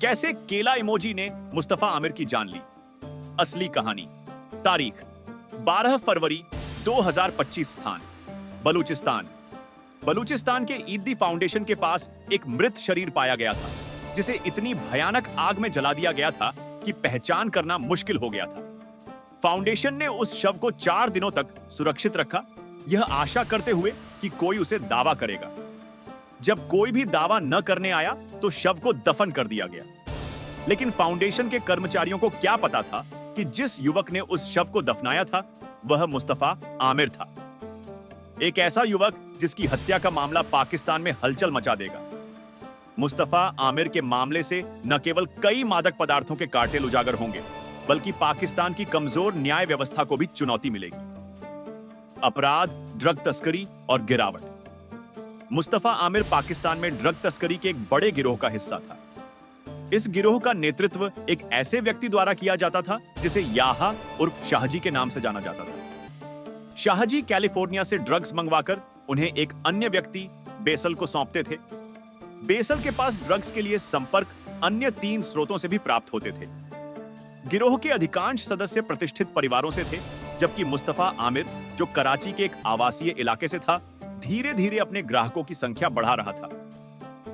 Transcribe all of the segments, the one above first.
कैसे केला इमोजी ने मुस्तफा आमिर की जान ली। असली कहानी। तारीख 12 फरवरी 2025। स्थान बलूचिस्तान। बलूचिस्तान के ईदी फाउंडेशन के पास एक मृत शरीर पाया गया था, जिसे इतनी भयानक आग में जला दिया गया था कि पहचान करना मुश्किल हो गया था। फाउंडेशन ने उस शव को 4 दिनों तक सुरक्षित रखा, यह आशा करते हुए कि कोई उसे दावा करेगा। जब कोई भी दावा न करने आया तो शव को दफन कर दिया गया। लेकिन फाउंडेशन के कर्मचारियों को क्या पता था कि जिस युवक ने उस शव को दफनाया था वह मुस्तफा आमिर था। एक ऐसा युवक जिसकी हत्या का मामला पाकिस्तान में हलचल मचा देगा। मुस्तफा आमिर के मामले से न केवल कई मादक पदार्थों के कार्टेल उजागर होंगे, बल्कि पाकिस्तान की कमजोर न्याय व्यवस्था को भी चुनौती मिलेगी। अपराध, ड्रग तस्करी और गिरावट। मुस्तफा आमिर पाकिस्तान में ड्रग तस्करी के एक बड़े गिरोह का हिस्सा था। इस गिरोह का नेतृत्व एक ऐसे व्यक्ति द्वारा किया जाता था जिसे याहा उर्फ शाहजी के नाम से जाना जाता था। शाहजी कैलिफोर्निया से ड्रग्स मंगवाकर उन्हें एक अन्य व्यक्ति बेसल को सौंपते थे। बेसल के पास ड्रग्स के लिए संपर्क अन्य 3 स्रोतों से भी प्राप्त होते थे। गिरोह के अधिकांश सदस्य प्रतिष्ठित परिवारों से थे, जबकि मुस्तफा आमिर, जो कराची के एक आवासीय इलाके से था, धीरे धीरे अपने ग्राहकों की संख्या बढ़ा रहा था।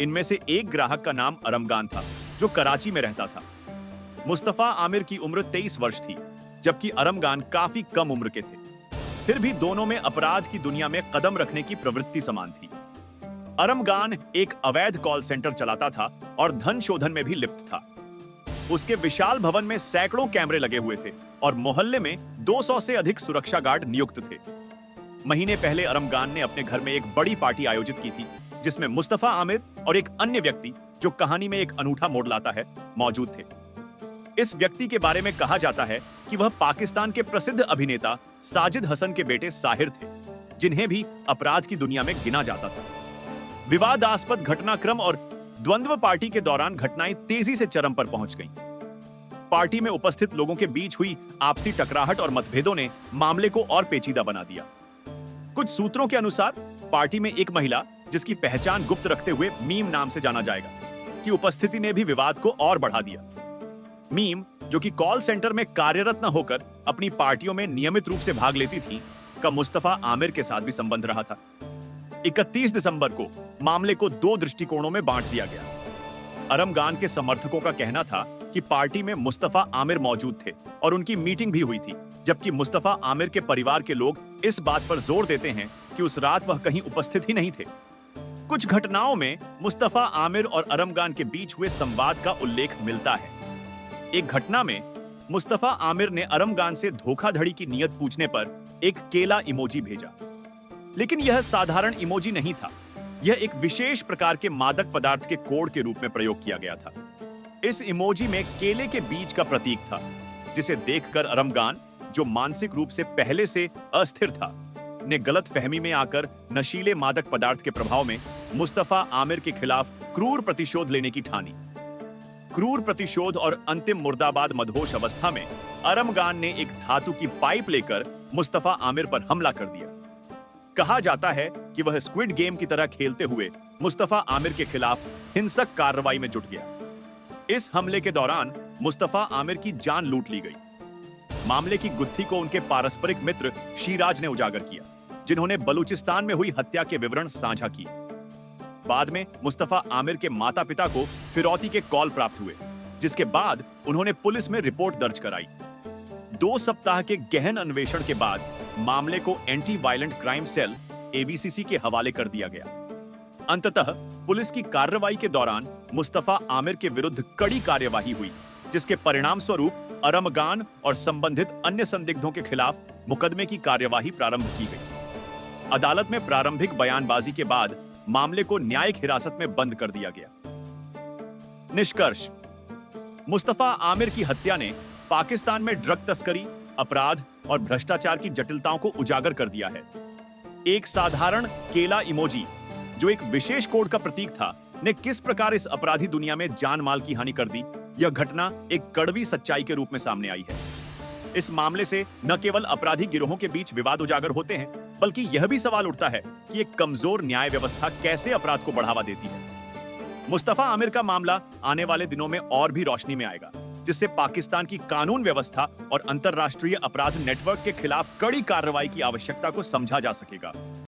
इनमें से एक ग्राहक का नाम अरमगान था, जो कराची में रहता था। मुस्तफा आमिर की उम्र 23 वर्ष थी, जबकि अरमगान काफी कम उम्र के थे। फिर भी दोनों में अपराध की दुनिया में कदम रखने की प्रवृत्ति समान थी। अरमगान एक अवैध कॉल सेंटर चलाता था और धन शोधन में भी लिप्त था। उसके विशाल भवन में सैकड़ों कैमरे लगे हुए थे और मोहल्ले में 200 से अधिक सुरक्षा गार्ड नियुक्त थे। महीने पहले अरमगान ने अपने घर में एक बड़ी पार्टी आयोजित की थी, जिसमें मुस्तफा आमिर और एक अन्य व्यक्ति, जो कहानी में एक अनूठा मोड़ लाता है, मौजूद थे। इस व्यक्ति के बारे में कहा जाता है कि वह पाकिस्तान के प्रसिद्ध अभिनेता साजिद हसन के बेटे साहिर थे, जिन्हें भी अपराध की दुनिया में गिना जाता था। विवादास्पद घटनाक्रम और द्वंद्व पार्टी के दौरान घटनाएं तेजी से चरम पर पहुंच गईं। पार्टी में उपस्थित लोगों के बीच हुई आपसी टकराहट और मतभेदों ने मामले को और पेचीदा बना दिया। कुछ सूत्रों के अनुसार पार्टी में एक महिला, जिसकी पहचान गुप्त रखते हुए मीम नाम से जाना जाएगा, की उपस्थिति ने भी विवाद को और बढ़ा दिया। मीम, जो कि कॉल सेंटर में कार्यरत न होकर अपनी पार्टियों में नियमित रूप से भाग लेती थी, का मुस्तफा आमिर के साथ भी संबंध रहा था। 31 दिसंबर को मामले को 2 दृष्टिकोणों में बांट दिया गया। अरमगान के समर्थकों का कहना था कि पार्टी में मुस्तफा आमिर मौजूद थे और उनकी मीटिंग भी हुई थी, जबकि मुस्तफा आमिर के परिवार के लोग इस बात पर जोर देते हैं कि उस रात वह कहीं उपस्थित ही नहीं थे। कुछ घटनाओं में मुस्तफा आमिर और अरमगान के बीच हुए संवाद का उल्लेख मिलता है। एक घटना में मुस्तफा आमिर ने अरमगान से धोखाधड़ी की नियत पूछने पर एक केला इमोजी भेजा, लेकिन यह साधारण इमोजी नहीं था। यह एक विशेष प्रकार के मादक पदार्थ के कोड के रूप में प्रयोग किया गया था। इस इमोजी में केले के बीज का प्रतीक था, जिसे देखकर अरमगान, जो मानसिक रूप से पहले से अस्थिर था, ने गलत फहमी में आकर नशीले मादक पदार्थ के प्रभाव में मुस्तफा आमिर के खिलाफ क्रूर प्रतिशोध लेने की ठानी। क्रूर प्रतिशोध और अंतिम मुर्दाबाद मदहोश अवस्था में अरमगान ने एक धातु की पाइप लेकर मुस्तफा आमिर पर हमला कर दिया। कहा जाता है कि वह स्क्विड गेम की तरह खेलते हुए मुस्तफा आमिर के खिलाफ हिंसक कार्रवाई में जुट गया। इस हमले के दौरान मुस्तफा आमिर की जान लूट ली गई। मामले की गुत्थी को उनके पारस्परिक मित्र शिराज ने उजागर किया, जिन्होंने बलूचिस्तान में हुई हत्या के विवरण साझा किए। बाद में मुस्तफा आमिर के माता-पिता को फिरौती के कॉल प्राप्त हुए, जिसके बाद उन्होंने पुलिस में रिपोर्ट दर्ज कराई। 2 सप्ताह के गहन अन्वेषण के बाद मामले को anti violent crime cell (AVCC) के हवाले कर दिया गया। अंततः पुलिस की कार्रवाई के दौरान मुस्तफा आमिर के विरुद्ध कड़ी कार्यवाही हुई, जिसके परिणाम स्वरूप अरमगान और संबंधित अन्य संदिग्धों के खिलाफ मुकदमे की कार्यवाही प्रारंभ की गई। अदालत में प्रारंभिक बयानबाजी के बाद मामले को न्यायिक हिरासत में बंद कर दिया गया। निष्कर्ष: मुस्तफा आमिर की हत्या ने पाकिस्तान में ड्रग तस्करी, अपराध और भ्रष्टाचार की जटिलताओं को उजागर कर दिया है। एक साधारण केला इमोजी, जो एक विशेष कोड का प्रतीक था, ने किस प्रकार इस अपराधी दुनिया में जान माल की हानि कर दी, यह घटना एक कड़वी सच्चाई के रूप में सामने आई है। इस मामले से न केवल अपराधी गिरोहों के बीच विवाद उजागर होते हैं, बल्कि यह भी सवाल उठता है कि एक कमजोर न्याय व्यवस्था कैसे अपराध को बढ़ावा देती है। मुस्तफा आमिर का मामला आने वाले दिनों में और भी रोशनी में आएगा, जिससे पाकिस्तान की कानून व्यवस्था और अंतर्राष्ट्रीय अपराध नेटवर्क के खिलाफ कड़ी कार्रवाई की आवश्यकता को समझा जा सकेगा।